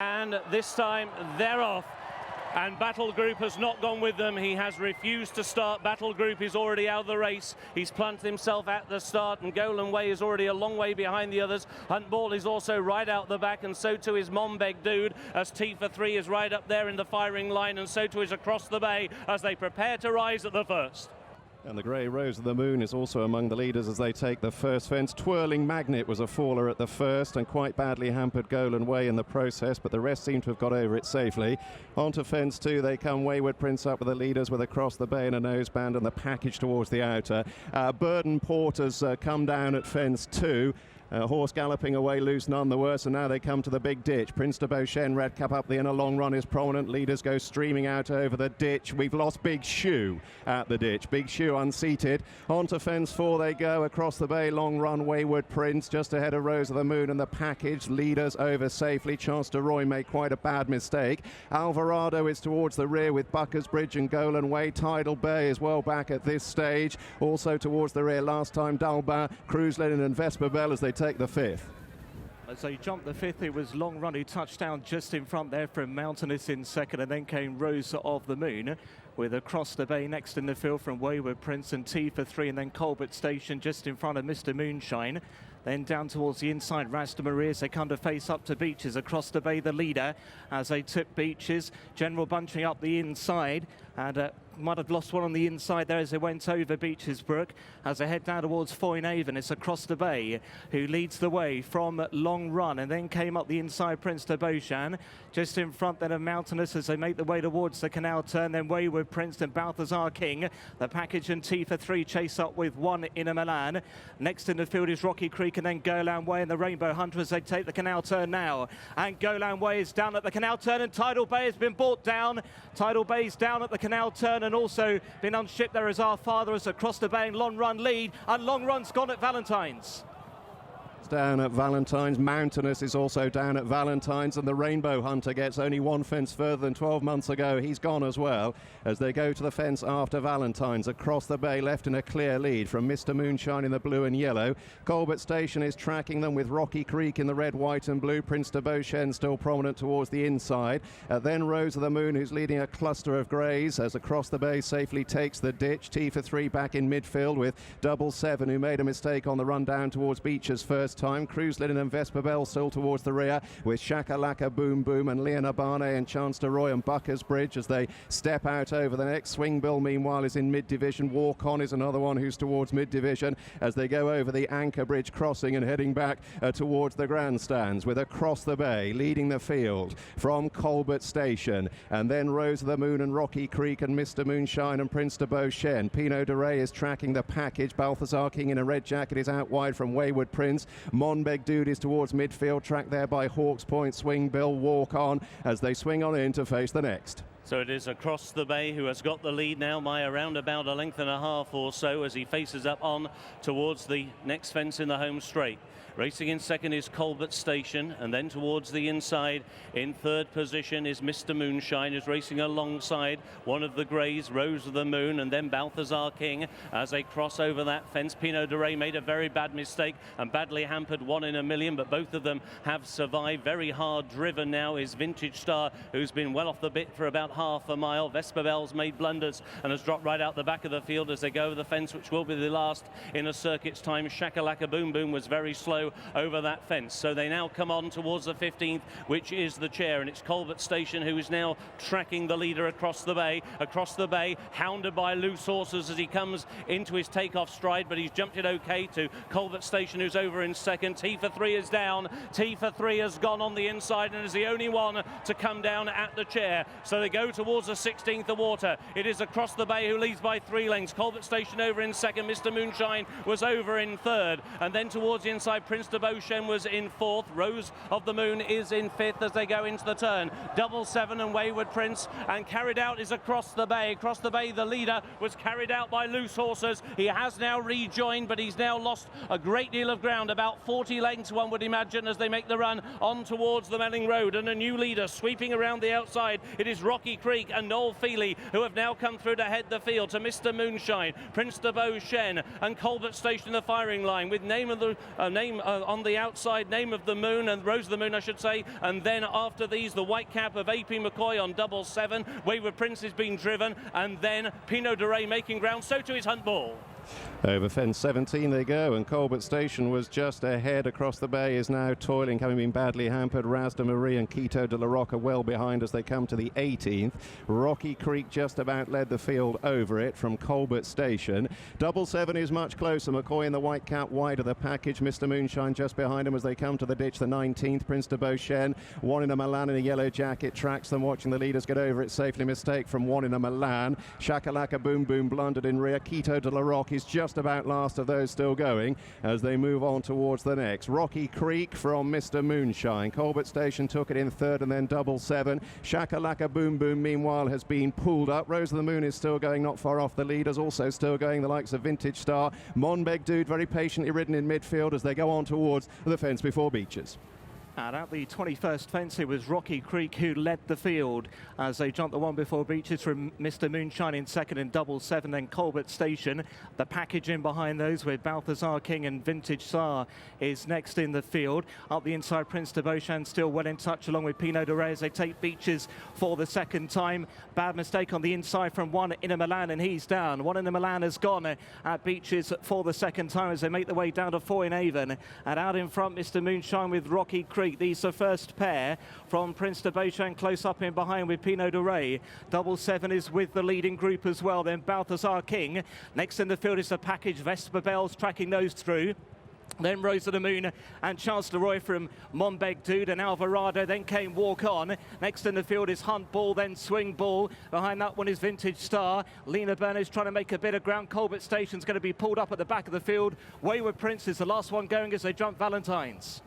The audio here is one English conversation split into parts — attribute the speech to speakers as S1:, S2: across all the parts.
S1: And this time they're off. And Battle Group has not gone with them. He has refused to start. Battle Group is already out of the race. He's planted himself at the start, and Golan Way is already a long way behind the others. Huntball is also right out the back, and so too is Monbeg Dude, as T for 3 is right up there in the firing line, and so too is Across the Bay as they prepare to rise at the first.
S2: And the Grey Rose of the Moon is also among the leaders as they take the first fence. Twirling Magnet was a faller at the first and quite badly hampered Golan Way in the process, but the rest seem to have got over it safely. Onto fence 2 they come. Wayward Prince up with the leaders with Across the Bay and a noseband, and the package towards the outer. Burden Porters come down at fence 2. Horse galloping away loose, none the worse, and now they come to the big ditch. Prince de Beauchesne, Red Cap up the inner, Long Run is prominent. Leaders go streaming out over the ditch. We've lost Big Shoe at the ditch. Big Shoe unseated. Onto fence 4 they go. Across the Bay, Long Run, Wayward Prince just ahead of Rose of the Moon and the package. Leaders over safely. Chance de Roy made quite a bad mistake. Alvarado is towards the rear with Bucker's Bridge and Golan Way. Tidal Bay is well back at this stage. Also towards the rear last time, Dalbin, Cruise Linen and Vesper Bell as they take the 5th.
S3: As they jumped the 5th, it was Long Run who touched down just in front there from Mountainous in second, and then came Rose of the Moon with Across the Bay next in the field from Wayward Prince and T for 3, and then Colbert Station just in front of Mr. Moonshine. Then down towards the inside, Rasta Marie as they come to face up to Beaches. Across the Bay, the leader as they tip Beaches. General bunching up the inside, and might have lost one on the inside there as they went over Beaches Brook. As they head down towards Foynehaven, it's Across the Bay who leads the way from Long Run, and then came up the inside Prince de Beauchesne. Just in front then of Mountainous as they make the way towards the canal turn. Then Wayward Prince and Balthazar King. The package and T for 3 chase up with 1 in a Milan. Next in the field is Rocky Creek and then Golan Way and the Rainbow Hunter as they take the canal turn now. And Golan Way is down at the canal turn, and Tidal Bay has been brought down. Tidal Bay's down at the canal turn and also been unshipped there as Our Father as Across the Bay and Long Run lead, and Long Run's gone at Valentine's.
S2: Down at Valentine's. Mountainous is also down at Valentine's, and the Rainbow Hunter gets only 1 fence further than 12 months ago. He's gone as well as they go to the fence after Valentine's. Across the Bay left in a clear lead from Mr. Moonshine in the blue and yellow. Colbert Station is tracking them with Rocky Creek in the red, white and blue. Prince de Beauchesne still prominent towards the inside. Then Rose of the Moon, who's leading a cluster of greys as Across the Bay safely takes the ditch. T for 3 back in midfield with Double 7, who made a mistake on the run down towards Beaches first time. Cruise Linen and Vesper Bell still towards the rear with Shaka Laka Boom Boom and Leon Abane and Chance de Roy and Bucker's Bridge as they step out over the next. Swing Bill meanwhile is in mid-division. Walk On is another one who's towards mid-division as they go over the Anchor Bridge crossing and heading back towards the grandstands, with Across the Bay leading the field from Colbert Station, and then Rose of the Moon and Rocky Creek and Mr. Moonshine and Prince de Beauchesne. PINEAU de Re is tracking the package. Balthazar King in a red jacket is out wide from Wayward Prince. Monbeg Dude is towards midfield, tracked there by Hawks Point. Swing Bill, Walk On as they swing on in to face the next.
S1: So it is Across the Bay who has got the lead now by around about a length and a half or so as he faces up on towards the next fence in the home straight. Racing in second is Colbert Station, and then towards the inside in third position is Mr. Moonshine, who's racing alongside one of the greys, Rose of the Moon, and then Balthazar King as they cross over that fence. PINEAU de Re made a very bad mistake and badly hampered 1 in a million, but both of them have survived. Very hard driven now is Vintage Star, who's been well off the bit for about half a mile. Vesper Bell's made blunders and has dropped right out the back of the field as they go over the fence, which will be the last in a circuit's time. Shakalaka Boom Boom was very slow over that fence. So they now come on towards the 15th, which is the chair, and it's Colbert Station who is now tracking the leader Across the Bay. Across the Bay, hounded by Loose Horses as he comes into his takeoff stride, but he's jumped it okay to Colbert Station, who's over in second. T for 3 is down. T for 3 has gone on the inside and is the only one to come down at the chair. So they go towards the 16th of water. It is Across the Bay who leads by 3 lengths. Colbert Station over in second. Mr. Moonshine was over in third, and then towards the inside, Prince de Beauchesne was in fourth. Rose of the Moon is in fifth as they go into the turn. Double 7 and Wayward Prince, and carried out is Across the Bay. Across the Bay, the leader, was carried out by Loose Horses. He has now rejoined, but he's now lost a great deal of ground, about 40 lengths one would imagine, as they make the run on towards the Melling Road, and a new leader sweeping around the outside. It is Rocky Creek and Noel Feely who have now come through to head the field to Mr. Moonshine, Prince de Beauchesne and Colbert Station, the firing line with name on the outside, Name of the Moon and Rose of the Moon, I should say. And then after these, the white cap of AP McCoy on double 7. Wayward Prince is being driven, and then PINEAU DE RE making ground. So to his Hunt Ball.
S2: Over fence 17 they go, and Colbert Station was just ahead across the bay, is now toiling, having been badly hampered. Raz de Marie and Quito de la Roca well behind as they come to the 18th. Rocky Creek just about led the field over it from Colbert Station. Double 7 is much closer. McCoy in the white cap wide of the package. Mr. Moonshine just behind him as they come to the ditch, the 19th. Prince de Beauchesne, one in a Milan in a yellow jacket, tracks them, watching the leaders get over it safely. Mistake from one in a Milan. Shakalaka Boom Boom blundered in rear. Quito de la Roca is just about last of those still going as they move on towards the next. Rocky Creek from Mr. Moonshine. Colbert Station took it in third, and then double 7. Shakalaka Boom Boom meanwhile has been pulled up. Rose of the Moon is still going not far off the leaders, also still going the likes of Vintage Star. Monbeg Dude very patiently ridden in midfield as they go on towards the fence before Beeches.
S3: And at the 21st fence, it was Rocky Creek who led the field as they jumped the one before Beaches from Mr. Moonshine in second in double 7, then Colbert Station. The package in behind those with Balthazar King and Vintage Star is next in the field. Up the inside, Prince de Beauchesne still well in touch along with PINEAU DE RE as they take Beaches for the second time. Bad mistake on the inside from one in a Milan, and he's down. One in a Milan has gone at Beaches for the second time as they make their way down to 4 in Avon. And out in front, Mr. Moonshine with Rocky Creek. These are first pair from Prince de Beauchesne close up in behind with PINEAU DE RE. Double 7 is with the leading group as well. Then Balthazar King. Next in the field is the package. Vesper Bells tracking those through. Then Rose of the Moon and Chance de Roy from Monbeg Dude and Alvarado. Then came Walk On. Next in the field is Hunt Ball, then Swing Ball. Behind that one is Vintage Star. Lena Burners trying to make a bit of ground. Colbert Station's going to be pulled up at the back of the field. Wayward Prince is the last one going as they jump Valentine's.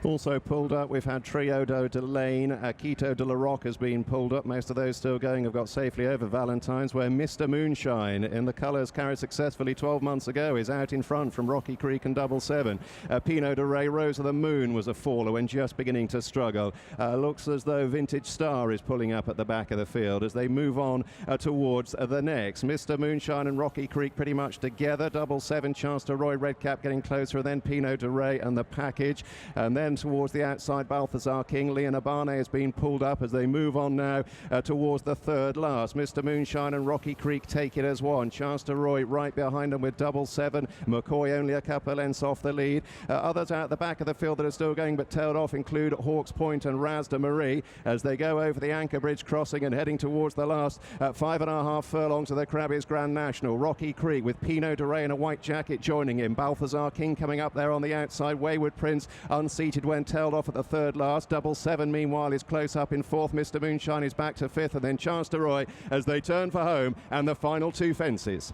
S2: Also pulled up, we've had Trio de Lane, Quito de la Roca has been pulled up. Most of those still going have got safely over Valentine's, where Mr. Moonshine in the colours carried successfully 12 months ago is out in front from Rocky Creek and double 7. PINEAU DE RE, Rose of the Moon was a faller when just beginning to struggle. Looks as though Vintage Star is pulling up at the back of the field as they move on towards the next. Mr. Moonshine and Rocky Creek pretty much together. Double 7, Chance de Roy, Red Cap getting closer, and then PINEAU DE RE and the package. And then towards the outside, Balthazar King. Leon Abane has been pulled up as they move on now towards the third last. Mr. Moonshine and Rocky Creek take it as one. Chance de Roy right behind them with double 7. McCoy only a couple of lengths off the lead. Others out the back of the field that are still going but tailed off include Hawks Point and Raz de Marie as they go over the Anchor Bridge crossing and heading towards the last 5.5 furlongs of the Crabbies Grand National. Rocky Creek with PINEAU DE RE in a white jacket joining him. Balthazar King coming up there on the outside. Wayward Prince unseated when tailed off at the third last. Double 7 meanwhile is close up in fourth. Mr. Moonshine is back to fifth, and then Chance de Roy as they turn for home and the final 2 fences.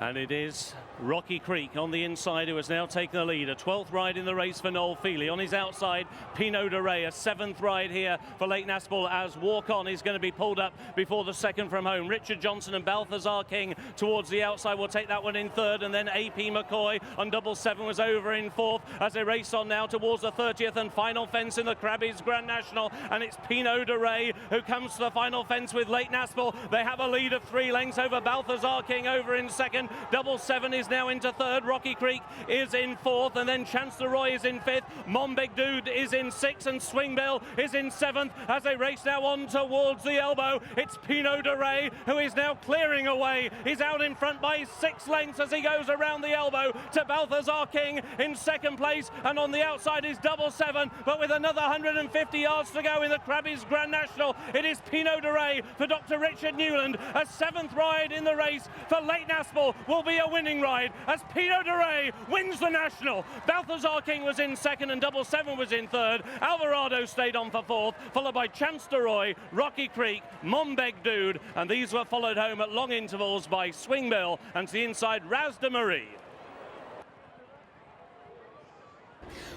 S1: And it is Rocky Creek on the inside who has now taken the lead. A 12th ride in the race for Noel Feely. On his outside, PINEAU DE RE. A 7th ride here for Leighton Aspell as Walk On is going to be pulled up before the second from home. Richard Johnson and Balthazar King towards the outside will take that one in third, and then AP McCoy on double 7 was over in fourth as they race on now towards the 30th and final fence in the Crabbies Grand National, and it's PINEAU DE RE who comes to the final fence with Leighton Aspell. They have a lead of 3 lengths over Balthazar King over in second. Double 7 is now into third. Rocky Creek is in fourth, and then Chance de Roy is in fifth. Monbeg Dude is in sixth, and Swing Bell is in seventh as they race now on towards the elbow. It's PINEAU DE RE who is now clearing away. He's out in front by 6 lengths as he goes around the elbow to Balthazar King in second place, and on the outside is double 7, but with another 150 yards to go in the Crabbies Grand National, it is PINEAU DE RE for Dr. Richard Newland. A 7th ride in the race for Leighton Aspell will be a winning ride as PINEAU DE RE wins the National. Balthazar King was in second and double 7 was in third. Alvarado stayed on for fourth, followed by Chance de Roy, Rocky Creek, Monbeg Dude, and these were followed home at long intervals by Swing Bell and to the inside Raz de Marie.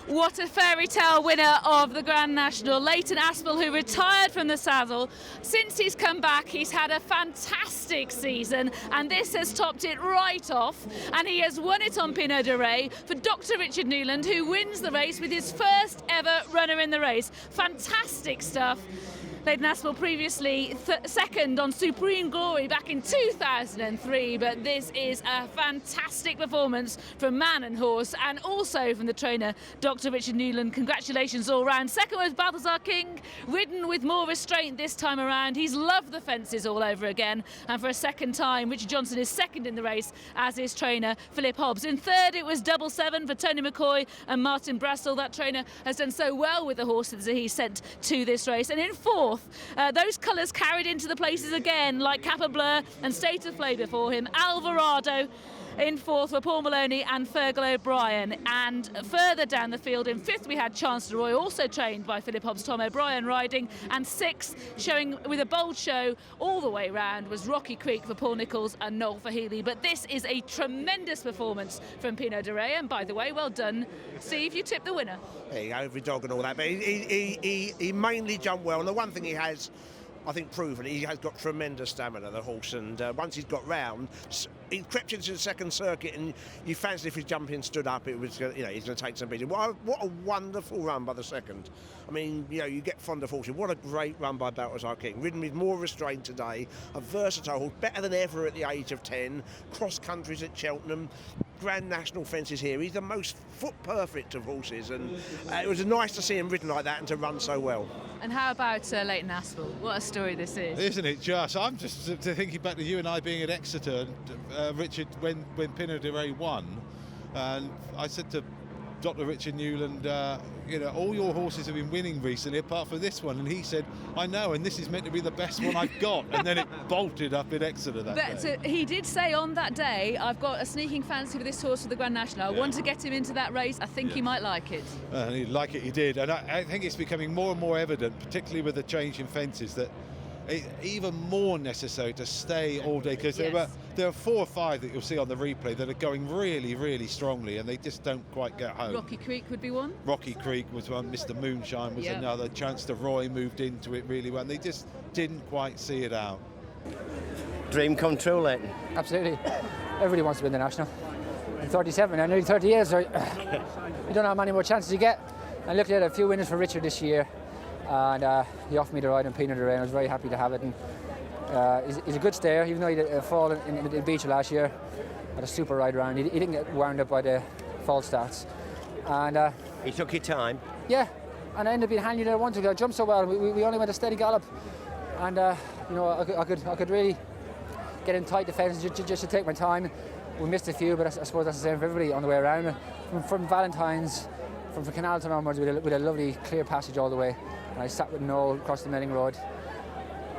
S4: What a fairy tale winner of the Grand National, Leighton Aspell, who retired from the saddle. Since he's come back, he's had a fantastic season, and this has topped it right off. And he has won it on PINEAU DE RE for Dr. Richard Newland, who wins the race with his first ever runner in the race. Fantastic stuff. Leighton Aspell previously second on Supreme Glory back in 2003, but this is a fantastic performance from man and horse, and also from the trainer, Dr. Dr. Richard Newland, congratulations all round. Second was Balthazar King, ridden with more restraint this time around. He's loved the fences all over again, and for a second time Richard Johnson is second in the race, as is trainer Philip Hobbs. In third it was double seven for Tony McCoy and Martin Brassel. That trainer has done so well with the horses that he sent to this race. And in fourth, those colours carried into the places again, like Kappa Blur and State of Play before him. Alvarado in fourth were Paul Maloney and Fergal O'Brien. And further down the field, in fifth we had Chancellor Roy, also trained by Philip Hobbs, Tom O'Brien riding. And sixth, showing with a bold show all the way round, was Rocky Creek for Paul Nicholls and Noel Fahili. But this is a tremendous performance from PINEAU de Re. And by the way, well done, Steve, you tipped the winner.
S5: Yeah, every dog and all that, but he mainly jumped well. And the one thing he has, I think, proven, he has got tremendous stamina, the horse, and once he's got round, he crept into the second circuit, and you fancied if his jumping stood up, it was, he's going to take some beating. What a wonderful run by the second. I mean, you get fond of horses. What a great run by Balthazar King. Ridden with more restraint today, a versatile horse, better than ever at the age of 10, cross countries at Cheltenham, Grand National fences here. He's the most foot perfect of horses, and it was nice to see him ridden like that and to run so well.
S4: And how about Leighton Aspell? What a story this is.
S6: Isn't it just? I'm just thinking back to you and I being at Exeter, Richard, when PINEAU de Re won, and I said to Dr. Richard Newland, all your horses have been winning recently apart from this one, and he said, I know, and this is meant to be the best one I've got. And then it bolted up in Exeter that day.
S4: So he did say on that day, I've got a sneaking fancy for this horse for the Grand National. I want to get him into that race. I think he might like it.
S6: And he'd like it, he did. And I think it's becoming more and more evident, particularly with the change in fences, that it's even more necessary to stay all day, because there are 4 or 5 that you'll see on the replay that are going really, really strongly, and they just don't quite get home.
S4: Rocky Creek would be one.
S6: Rocky Creek was one. Mr. Moonshine was another. Chancellor Roy moved into it really well. And they just didn't quite see it out.
S7: Dream come true, Leighton.
S8: Absolutely. Everybody wants to win the National. I'm 37, I'm nearly 30 years, so you don't know how many more chances you get. I looked at a few winners for Richard this year, and he offered me to ride on PINEAU de Re, and I was very happy to have it. And he's a good stayer, even though he did a fall in the Beach last year. Had a super ride round. He didn't get wound up by the false starts. And
S7: he took your time.
S8: Yeah, and I ended up being handy there once ago. I jumped so well. We only went a steady gallop, and I could really get in tight defence just to take my time. We missed a few, but I suppose that's the same for everybody on the way around. From Valentine's, from Canalton onwards, with a lovely clear passage all the way. And I sat with Noel across the Melling Road,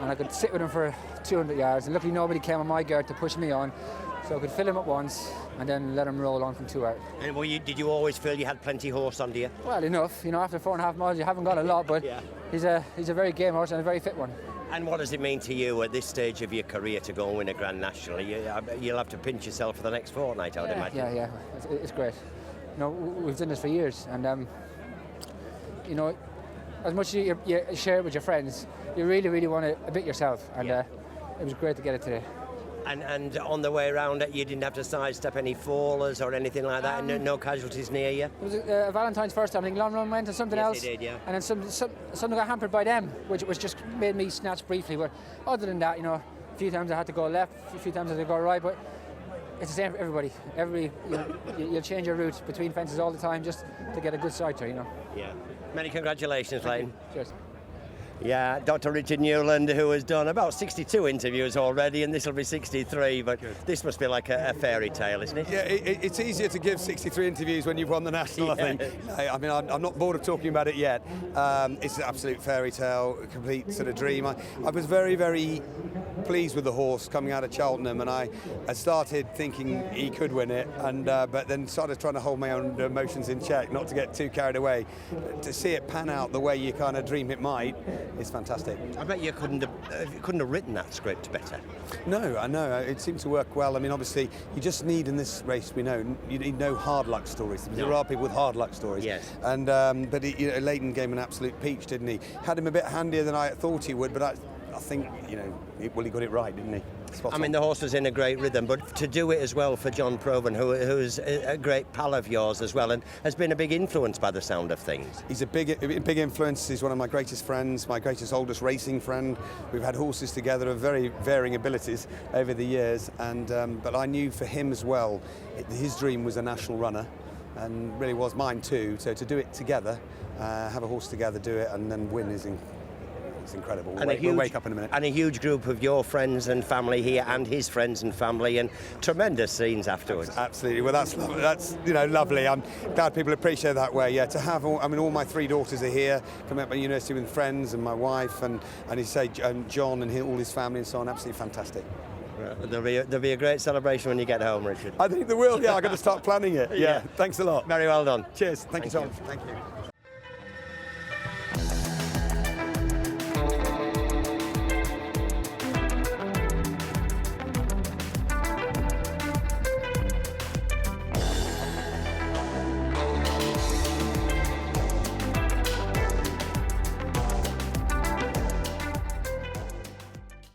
S8: and I could sit with him for 200 yards. And luckily nobody came on my guard to push me on, so I could fill him up once and then let him roll on from 2 out.
S7: And did you always feel you had plenty horse under you?
S8: Well, enough. After 4.5 miles, you haven't got a lot, but he's a very game horse and a very fit one.
S7: And what does it mean to you at this stage of your career to go and win a Grand National? You'll have to pinch yourself for the next fortnight, I would imagine.
S8: Yeah, it's great. We've done this for years, and as much as you share it with your friends, you really, really want to bit yourself, and it was great to get it today.
S7: And on the way around, you didn't have to sidestep any fallers or anything like that? No casualties near you?
S8: It was Valentine's first time. I think Long Run went and something else.
S7: Yes, it did,
S8: And then something got hampered by them, which just made me snatch briefly. But other than that, a few times I had to go left, a few times I had to go right. But it's the same for everybody. You'll change your route between fences all the time just to get a good sight to,
S7: Yeah. Many congratulations, Leighton.
S8: Cheers.
S7: Yeah, Dr. Richard Newland, who has done about 62 interviews already, and this will be 63, but this must be like a fairy tale, isn't it?
S9: Yeah, it's easier to give 63 interviews when you've won the National, I think. I mean, I'm not bored of talking about it yet. It's an absolute fairy tale, a complete sort of dream. I was very, very pleased with the horse coming out of Cheltenham, and I started thinking he could win it, and but then started trying to hold my own emotions in check, not to get too carried away. To see it pan out the way you kind of dream it might, it's fantastic.
S7: I bet you couldn't have written that script better.
S9: No, I know. It seemed to work well. I mean, obviously, you just need in this race, we know, you need no hard luck stories. There are people with hard luck stories.
S7: Yes.
S9: And but Leighton gave him an absolute peach, didn't he? Had him a bit handier than I thought he would, but I think he got it right, didn't he?
S7: I mean, the horse was in a great rhythm, but to do it as well for John Provan, who's a great pal of yours as well, and has been a big influence by the sound of things.
S9: He's a big influence. He's one of my greatest friends, my greatest oldest racing friend. We've had horses together of very varying abilities over the years, and but I knew for him as well, his dream was a national runner. and really was mine too. So to do it together, have a horse together, do it, and then win is it's incredible. We'll wake up in a minute.
S7: And a huge group of your friends and family here, and his friends and family, and tremendous scenes afterwards.
S9: Absolutely. Well, that's lovely. That's lovely. I'm glad people appreciate that way. Yeah, to have all my 3 daughters are here, coming up at university with friends, and my wife, and you say John and all his family and so on. Absolutely fantastic.
S7: Right. There'll be a great celebration when you get home, Richard.
S9: I think there will. Yeah, I've got to start planning it. Yeah. Thanks a lot.
S7: Very well done.
S9: Cheers. Thank you, Tom.
S7: Thank you.